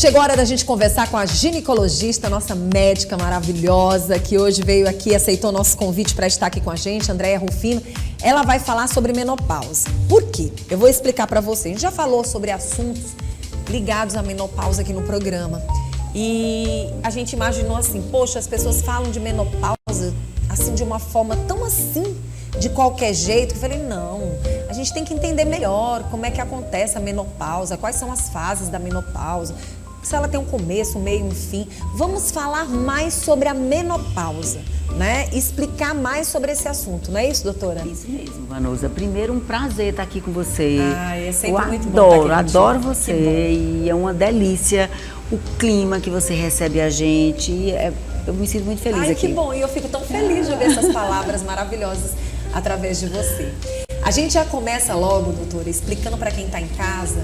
Chegou a hora da gente conversar com a ginecologista, nossa médica maravilhosa, que hoje veio aqui e aceitou nosso convite para estar aqui com a gente, Andréia Rufino. Ela vai falar sobre menopausa. Por quê? Eu vou explicar para você. A gente já falou sobre assuntos ligados à menopausa aqui no programa. E a gente imaginou assim, poxa, as pessoas falam de menopausa assim de uma forma tão assim, de qualquer jeito. Eu falei, não, a gente tem que entender melhor como é que acontece a menopausa, quais são as fases da menopausa, se ela tem um começo, um meio, um fim. Vamos falar mais sobre a menopausa, né? Explicar mais sobre esse assunto, não é isso, doutora? Isso mesmo, Vanusa. Primeiro, um prazer estar aqui com você. É sempre muito bom estar aqui adoro você e é uma delícia o clima que você recebe a gente. Eu me sinto muito feliz aqui. Que bom, e eu fico tão feliz de ouvir essas palavras maravilhosas através de você. A gente já começa logo, doutora, explicando para quem está em casa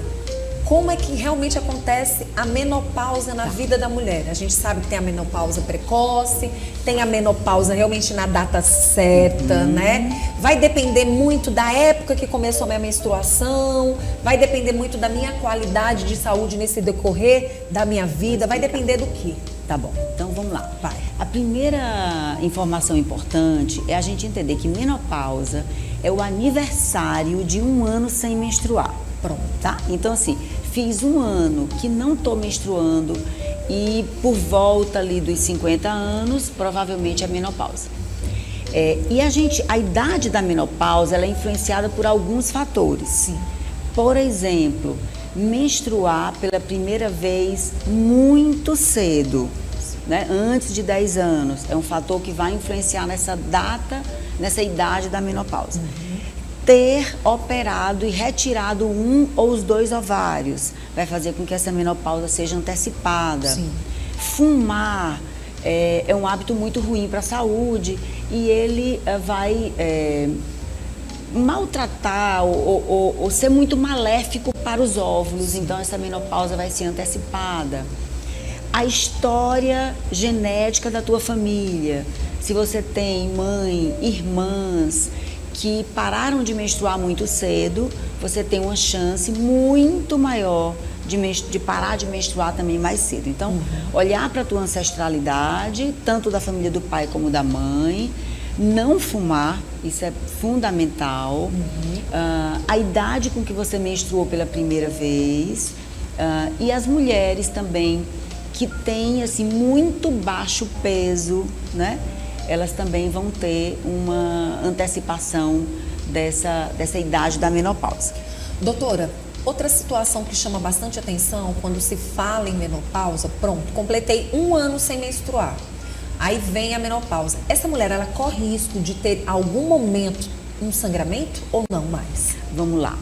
como é que realmente acontece a menopausa na vida da mulher. A gente sabe que tem a menopausa precoce, tem a menopausa realmente na data certa, né? Vai depender muito da época que começou a minha menstruação, vai depender muito da minha qualidade de saúde nesse decorrer da minha vida, vai depender do quê? Tá bom, então vamos lá. Vai. A primeira informação importante é a gente entender que menopausa é o aniversário de um ano sem menstruar. Pronto. Tá? Então assim, fiz um ano que não tô menstruando e por volta ali dos 50 anos, provavelmente é menopausa. E a idade da menopausa ela é influenciada por alguns fatores. Sim. Por exemplo, menstruar pela primeira vez muito cedo, né? Antes de 10 anos, é um fator que vai influenciar nessa data, nessa idade da menopausa. Ter operado e retirado um ou os dois ovários vai fazer com que essa menopausa seja antecipada. Sim. Fumar é um hábito muito ruim para a saúde e ele vai maltratar ou ser muito maléfico para os óvulos. Então essa menopausa vai ser antecipada. A história genética da tua família, se você tem mãe, irmãs que pararam de menstruar muito cedo, você tem uma chance muito maior de parar de menstruar também mais cedo. Então, olhar para a tua ancestralidade, tanto da família do pai como da mãe, não fumar, isso é fundamental, a idade com que você menstruou pela primeira vez, e as mulheres também que têm assim, muito baixo peso, né? Elas também vão ter uma antecipação dessa idade da menopausa. Doutora, outra situação que chama bastante atenção quando se fala em menopausa, pronto, completei um ano sem menstruar, aí vem a menopausa. Essa mulher, ela corre risco de ter algum momento um sangramento ou não mais? Vamos lá.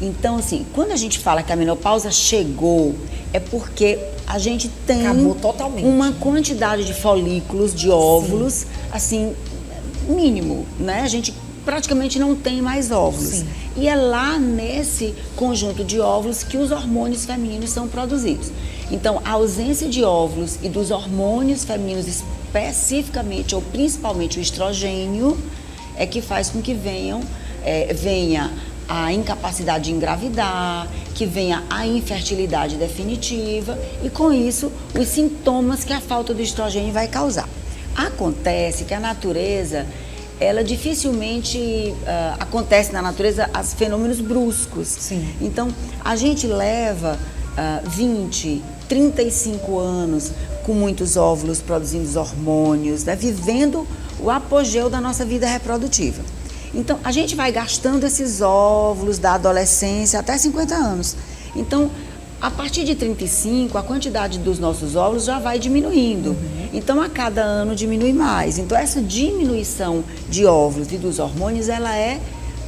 Então, assim, quando a gente fala que a menopausa chegou, é porque a gente tem uma quantidade de folículos, de óvulos, sim, assim, mínimo, né? A gente praticamente não tem mais óvulos. Sim. E é lá nesse conjunto de óvulos que os hormônios femininos são produzidos. Então, a ausência de óvulos e dos hormônios femininos, especificamente ou principalmente o estrogênio, é que faz com que venha a incapacidade de engravidar, que venha a infertilidade definitiva e, com isso, os sintomas que a falta do estrogênio vai causar. Acontece que a natureza, ela dificilmente acontece na natureza os fenômenos bruscos. Sim. Então, a gente leva 20, 35 anos com muitos óvulos produzindo os hormônios, né, vivendo o apogeu da nossa vida reprodutiva. Então, a gente vai gastando esses óvulos da adolescência até 50 anos. Então, a partir de 35, a quantidade dos nossos óvulos já vai diminuindo. Então, a cada ano diminui mais. Então, essa diminuição de óvulos e dos hormônios, ela é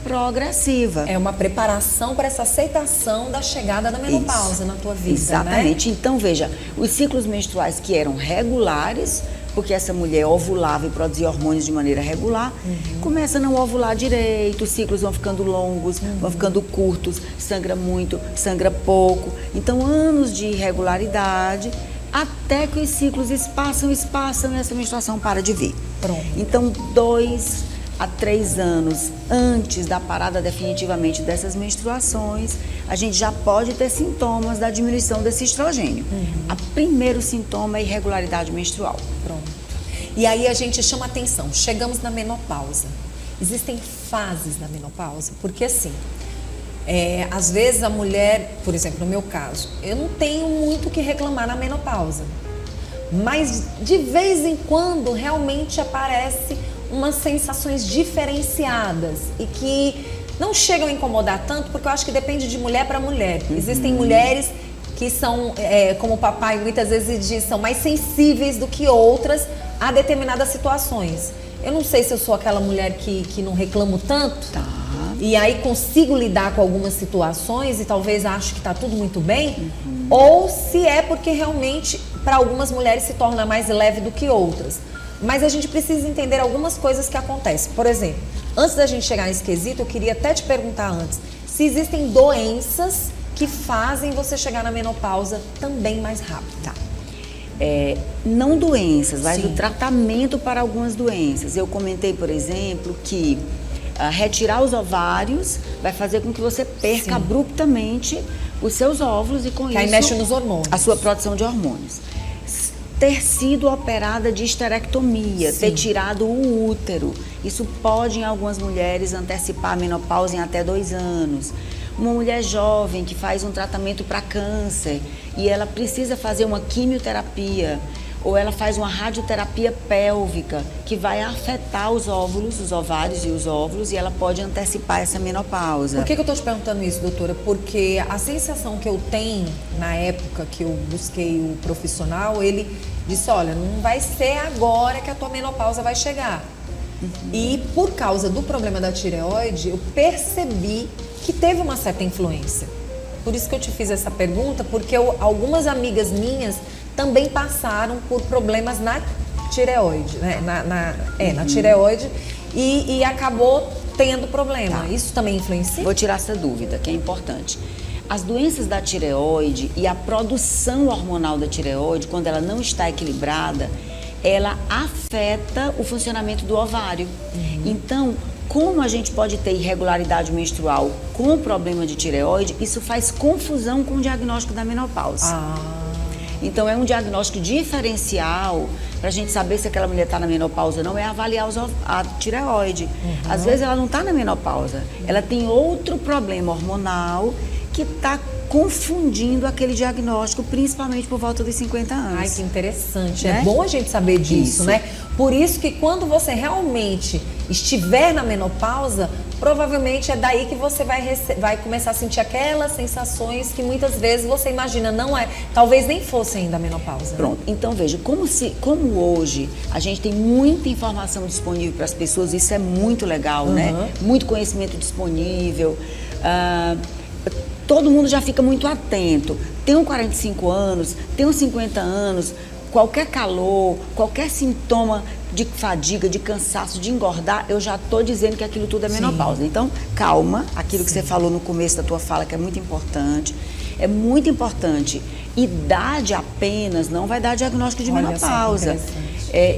progressiva. É uma preparação para essa aceitação da chegada da menopausa na tua vida, exatamente, né? Então, veja, os ciclos menstruais que eram regulares, porque essa mulher ovulava e produzia hormônios de maneira regular, começa a não ovular direito, os ciclos vão ficando longos, vão ficando curtos, sangra muito, sangra pouco. Então, anos de irregularidade, até que os ciclos espaçam e essa menstruação para de vir. Pronto. Então, 2 a 3 anos antes da parada definitivamente dessas menstruações, a gente já pode ter sintomas da diminuição desse estrogênio. O primeiro sintoma é irregularidade menstrual. Pronto. E aí a gente chama atenção, chegamos na menopausa. Existem fases da menopausa, porque assim, às vezes a mulher, por exemplo, no meu caso, eu não tenho muito o que reclamar na menopausa. Mas de vez em quando realmente aparece umas sensações diferenciadas e que não chegam a incomodar tanto, porque eu acho que depende de mulher para mulher. Existem mulheres que são, como o papai muitas vezes diz, são mais sensíveis do que outras a determinadas situações. Eu não sei se eu sou aquela mulher que não reclamo tanto, e aí consigo lidar com algumas situações e talvez acho que está tudo muito bem, ou se é porque realmente para algumas mulheres se torna mais leve do que outras. Mas a gente precisa entender algumas coisas que acontecem. Por exemplo, antes da gente chegar nesse quesito, eu queria até te perguntar antes, se existem doenças que fazem você chegar na menopausa também mais rápido. Tá. Não doenças, mas Sim. o tratamento para algumas doenças. Eu comentei, por exemplo, que retirar os ovários vai fazer com que você perca Sim. abruptamente os seus óvulos e com Que isso aí mexe nos hormônios. a sua produção de hormônios. Ter sido operada de histerectomia, Sim. ter tirado o útero, isso pode em algumas mulheres antecipar a menopausa em até 2 anos. Uma mulher jovem que faz um tratamento para câncer e ela precisa fazer uma quimioterapia ou ela faz uma radioterapia pélvica que vai afetar os óvulos, os ovários e os óvulos, e ela pode antecipar essa menopausa. Por que eu estou te perguntando isso, doutora? Porque a sensação que eu tenho na época que eu busquei o profissional, ele disse, olha, não vai ser agora que a tua menopausa vai chegar. E por causa do problema da tireoide, eu percebi que teve uma certa influência. Por isso que eu te fiz essa pergunta, porque algumas amigas minhas também passaram por problemas na tireoide, né? Na tireoide e acabou tendo problema. Tá. Isso também influencia? Vou tirar essa dúvida, que é importante. As doenças da tireoide e a produção hormonal da tireoide, quando ela não está equilibrada, ela afeta o funcionamento do ovário. Então, como a gente pode ter irregularidade menstrual com problema de tireoide, isso faz confusão com o diagnóstico da menopausa. Então, é um diagnóstico diferencial para a gente saber se aquela mulher está na menopausa ou não, é avaliar a tireoide. Às vezes ela não está na menopausa, ela tem outro problema hormonal que está confundindo aquele diagnóstico, principalmente por volta dos 50 anos. Ai, que interessante. Né? É bom a gente saber disso, Isso. né? Por isso que quando você realmente estiver na menopausa, provavelmente é daí que você vai começar a sentir aquelas sensações que muitas vezes você imagina, talvez nem fosse ainda a menopausa. Pronto, então veja, como hoje a gente tem muita informação disponível para as pessoas, isso é muito legal, né? Muito conhecimento disponível, todo mundo já fica muito atento. Tenho 45 anos, tenho 50 anos, qualquer calor, qualquer sintoma de fadiga, de cansaço, de engordar, eu já estou dizendo que aquilo tudo é menopausa. Então, calma, aquilo que você falou no começo da tua fala, que é muito importante. É muito importante. Idade apenas não vai dar diagnóstico de menopausa.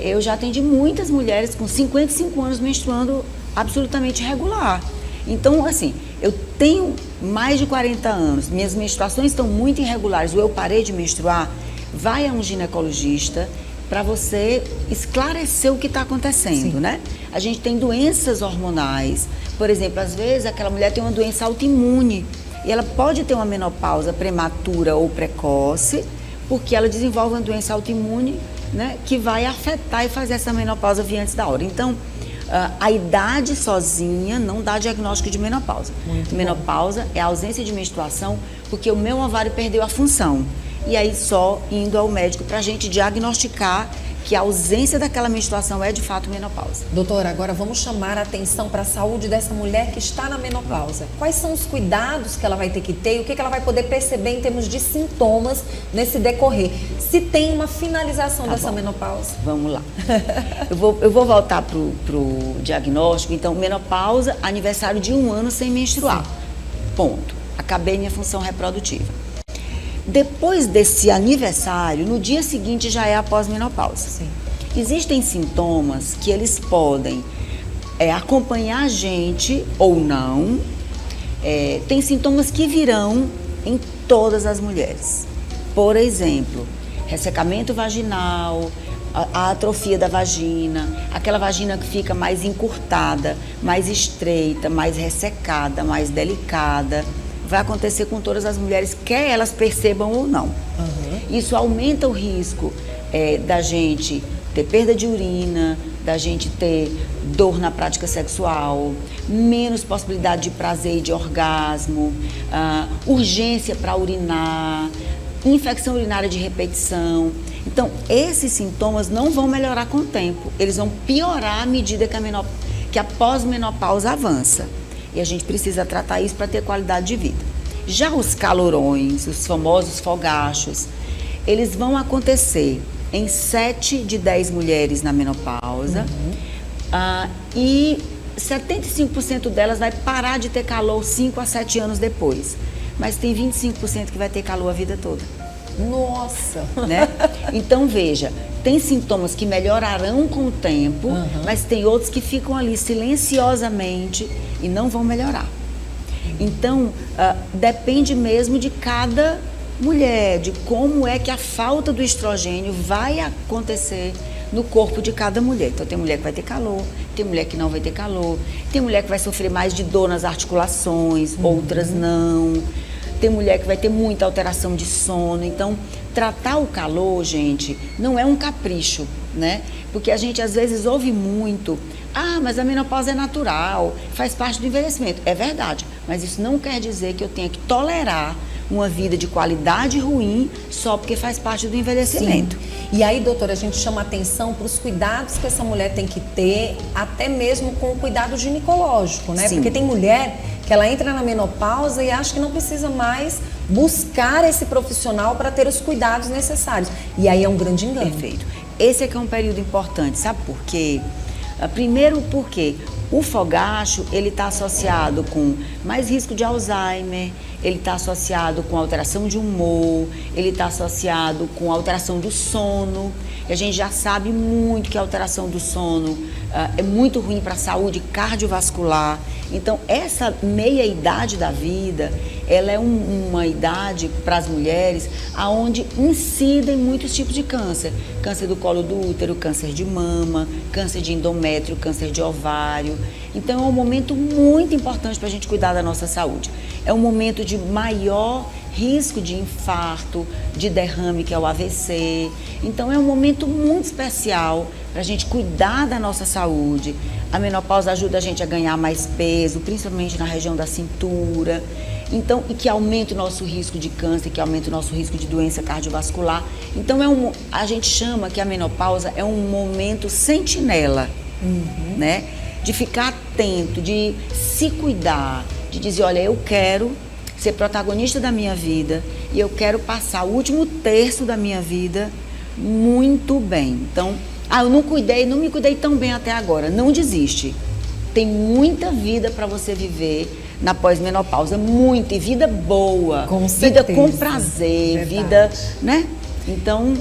Eu já atendi muitas mulheres com 55 anos menstruando absolutamente regular. Então, assim, eu tenho mais de 40 anos, minhas menstruações estão muito irregulares, ou eu parei de menstruar, vai a um ginecologista para você esclarecer o que está acontecendo, né? A gente tem doenças hormonais, por exemplo, às vezes aquela mulher tem uma doença autoimune e ela pode ter uma menopausa prematura ou precoce, porque ela desenvolve uma doença autoimune, né, que vai afetar e fazer essa menopausa vir antes da hora. Então, a idade sozinha não dá diagnóstico de menopausa. Menopausa é a ausência de menstruação porque o meu ovário perdeu a função. E aí só indo ao médico para a gente diagnosticar que a ausência daquela menstruação é de fato menopausa. Doutora, agora vamos chamar a atenção para a saúde dessa mulher que está na menopausa. Quais são os cuidados que ela vai ter que ter e o que ela vai poder perceber em termos de sintomas nesse decorrer? Se tem uma finalização dessa menopausa? Vamos lá. Eu vou voltar pro diagnóstico. Então, menopausa, aniversário de 1 ano sem menstruar. Ponto. Acabei minha função reprodutiva. Depois desse aniversário, no dia seguinte já é a pós-menopausa. Existem sintomas que eles podem acompanhar a gente ou não. Tem sintomas que virão em todas as mulheres. Por exemplo, ressecamento vaginal, a atrofia da vagina, aquela vagina que fica mais encurtada, mais estreita, mais ressecada, mais delicada. Vai acontecer com todas as mulheres, quer elas percebam ou não. Isso aumenta o risco da gente ter perda de urina, da gente ter dor na prática sexual, menos possibilidade de prazer e de orgasmo, urgência para urinar, infecção urinária de repetição. Então, esses sintomas não vão melhorar com o tempo, eles vão piorar à medida que a pós-menopausa avança. E a gente precisa tratar isso para ter qualidade de vida. Já os calorões, os famosos fogachos, eles vão acontecer em 7 de 10 mulheres na menopausa, e 75% delas vai parar de ter calor 5 a 7 anos depois. Mas tem 25% que vai ter calor a vida toda. Nossa! Né? Então, veja, tem sintomas que melhorarão com o tempo, mas tem outros que ficam ali silenciosamente e não vão melhorar. Então, depende mesmo de cada mulher, de como é que a falta do estrogênio vai acontecer no corpo de cada mulher. Então, tem mulher que vai ter calor, tem mulher que não vai ter calor, tem mulher que vai sofrer mais de dor nas articulações, outras não. Tem mulher que vai ter muita alteração de sono. Então, tratar o calor, gente, não é um capricho, né? Porque a gente às vezes ouve muito, mas a menopausa é natural, faz parte do envelhecimento. É verdade, mas isso não quer dizer que eu tenha que tolerar uma vida de qualidade ruim só porque faz parte do envelhecimento. Sim. E aí, doutora, a gente chama atenção para os cuidados que essa mulher tem que ter, até mesmo com o cuidado ginecológico, né? Sim. Porque tem mulher que ela entra na menopausa e acha que não precisa mais buscar esse profissional para ter os cuidados necessários. E aí é um grande engano. Perfeito. Esse aqui é um período importante, sabe por quê? Primeiro porque o fogacho, ele está associado com mais risco de Alzheimer, ele está associado com alteração de humor, ele está associado com alteração do sono. E a gente já sabe muito que a alteração do sono é muito ruim para a saúde cardiovascular. Então, essa meia-idade da vida, ela é uma idade para as mulheres onde incidem muitos tipos de câncer. Câncer do colo do útero, câncer de mama, câncer de endométrio, câncer de ovário. Então, é um momento muito importante para a gente cuidar da nossa saúde. É um momento de maior risco de infarto, de derrame, que é o AVC. Então, é um momento muito especial para a gente cuidar da nossa saúde. A menopausa ajuda a gente a ganhar mais peso, principalmente na região da cintura. Então, e que aumenta o nosso risco de câncer, que aumenta o nosso risco de doença cardiovascular. Então, a gente chama que a menopausa é um momento sentinela, né? De ficar atento, de se cuidar, de dizer, olha, eu quero ser protagonista da minha vida e eu quero passar o último terço da minha vida muito bem. Então, eu não me cuidei tão bem até agora. Não desiste. Tem muita vida para você viver na pós-menopausa, muita, e vida boa, com vida certeza. com prazer, Verdade. vida, né? Então,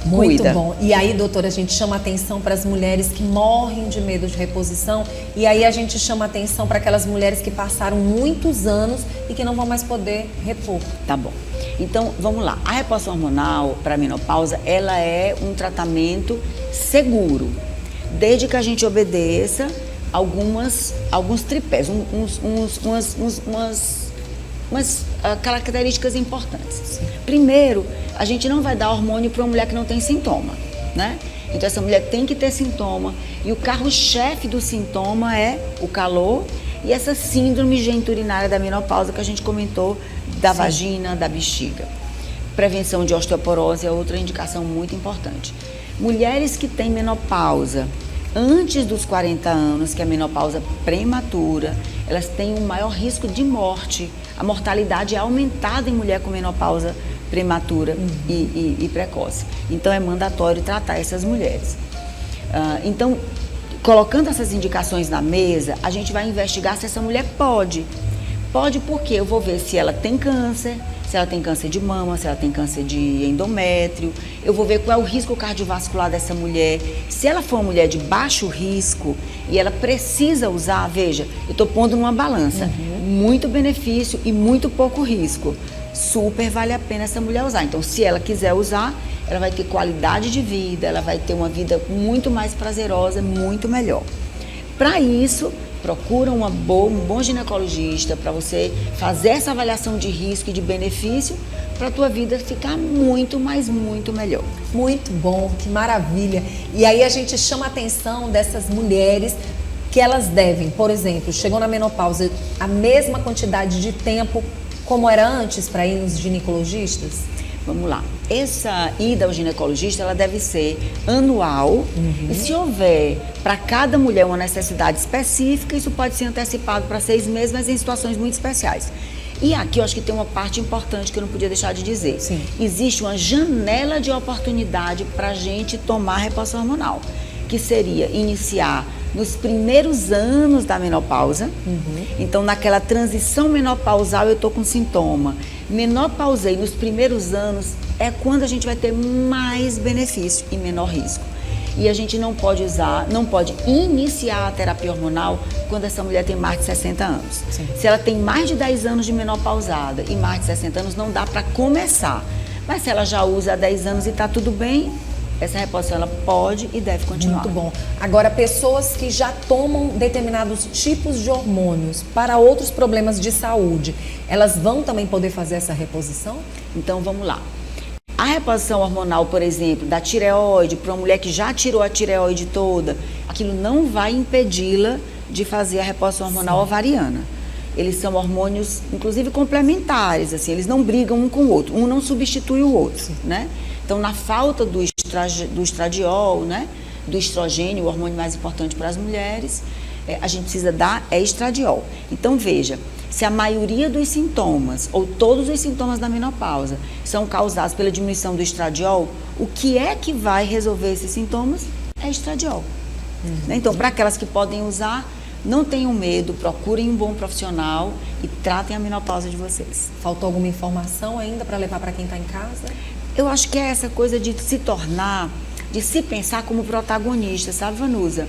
muito cuida. bom. E aí, doutora, a gente chama atenção para as mulheres que morrem de medo de reposição, e aí a gente chama atenção para aquelas mulheres que passaram muitos anos e que não vão mais poder repor. Tá bom. Então, vamos lá. A reposição hormonal para a menopausa, ela é um tratamento seguro, desde que a gente obedeça alguns tripés, umas características importantes. Primeiro, a gente não vai dar hormônio para uma mulher que não tem sintoma, né? Então, essa mulher tem que ter sintoma, e o carro-chefe do sintoma é o calor e essa síndrome geniturinária da menopausa que a gente comentou, da vagina, da bexiga. Prevenção de osteoporose é outra indicação muito importante. Mulheres que têm menopausa antes dos 40 anos, que é a menopausa prematura, elas têm um maior risco de morte. A mortalidade é aumentada em mulher com menopausa prematura e precoce. Então, é mandatório tratar essas mulheres. Então, colocando essas indicações na mesa, a gente vai investigar se essa mulher pode. Pode porque eu vou ver se ela tem câncer, se ela tem câncer de mama, se ela tem câncer de endométrio. Eu vou ver qual é o risco cardiovascular dessa mulher. Se ela for uma mulher de baixo risco e ela precisa usar, veja, eu estou pondo numa balança. Muito benefício e muito pouco risco. Super vale a pena essa mulher usar. Então, se ela quiser usar, ela vai ter qualidade de vida, ela vai ter uma vida muito mais prazerosa, muito melhor. Para isso, procura um bom ginecologista para você fazer essa avaliação de risco e de benefício para a tua vida ficar muito melhor. Muito bom, que maravilha. E aí a gente chama a atenção dessas mulheres que elas devem, por exemplo, chegou na menopausa, a mesma quantidade de tempo como era antes para ir nos ginecologistas? Vamos lá. Essa ida ao ginecologista, ela deve ser anual. E se houver para cada mulher uma necessidade específica, isso pode ser antecipado para 6 meses, mas em situações muito especiais. E aqui eu acho que tem uma parte importante que eu não podia deixar de dizer. Sim. Existe uma janela de oportunidade para a gente tomar reposição hormonal, que seria iniciar nos primeiros anos da menopausa. Então, naquela transição menopausal, eu estou com sintoma. Menopausei nos primeiros anos é quando a gente vai ter mais benefício e menor risco. E a gente não pode iniciar a terapia hormonal quando essa mulher tem mais de 60 anos. Sim. Se ela tem mais de 10 anos de menopausada e mais de 60 anos, não dá para começar. Mas se ela já usa há 10 anos e está tudo bem, essa reposição ela pode e deve continuar. Muito bom. Agora, pessoas que já tomam determinados tipos de hormônios para outros problemas de saúde, elas vão também poder fazer essa reposição? Então, vamos lá. A reposição hormonal, por exemplo, da tireoide, para uma mulher que já tirou a tireoide toda, aquilo não vai impedi-la de fazer a reposição hormonal ovariana. Eles são hormônios, inclusive, complementares, assim, eles não brigam um com o outro, um não substitui o outro, né? Então, na falta do estradiol, né, do estrogênio, o hormônio mais importante para as mulheres, a gente precisa dar estradiol. Então, veja, se a maioria dos sintomas, ou todos os sintomas da menopausa, são causados pela diminuição do estradiol, o que é que vai resolver esses sintomas? É estradiol. Então, para aquelas que podem usar, não tenham medo, procurem um bom profissional e tratem a menopausa de vocês. Faltou alguma informação ainda para levar para quem está em casa? Eu acho que é essa coisa de se tornar, de se pensar como protagonista, sabe, Vanusa?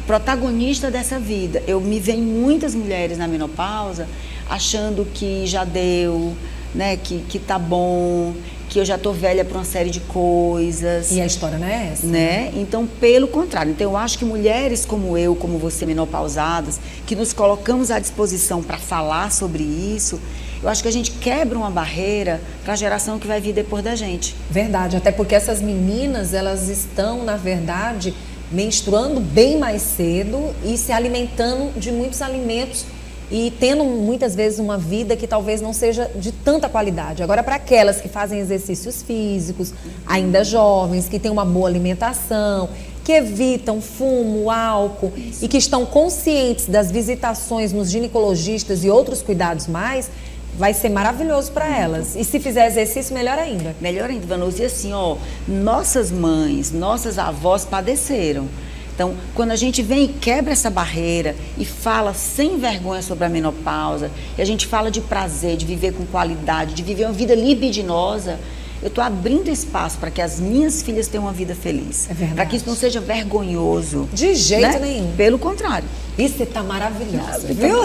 Protagonista dessa vida. Eu me vejo muitas mulheres na menopausa achando que já deu, né, que tá bom, que eu já tô velha para uma série de coisas. E a história não é essa? Né? Então, pelo contrário. Então, eu acho que mulheres como eu, como você, menopausadas, que nos colocamos à disposição para falar sobre isso, eu acho que a gente quebra uma barreira para a geração que vai vir depois da gente. Verdade, até porque essas meninas, elas estão, na verdade, menstruando bem mais cedo e se alimentando de muitos alimentos e tendo muitas vezes uma vida que talvez não seja de tanta qualidade. Agora, para aquelas que fazem exercícios físicos, ainda jovens, que têm uma boa alimentação, que evitam fumo, álcool e que estão conscientes das visitações nos ginecologistas e outros cuidados mais, vai ser maravilhoso para elas. E se fizer exercício, melhor ainda. Melhor ainda, Vanusa. E assim, ó, nossas mães, nossas avós padeceram. Então, quando a gente vem e quebra essa barreira e fala sem vergonha sobre a menopausa, e a gente fala de prazer, de viver com qualidade, de viver uma vida libidinosa, eu estou abrindo espaço para que as minhas filhas tenham uma vida feliz. É verdade. Para que isso não seja vergonhoso. De jeito né? nenhum. Pelo contrário. E você está maravilhosa, viu?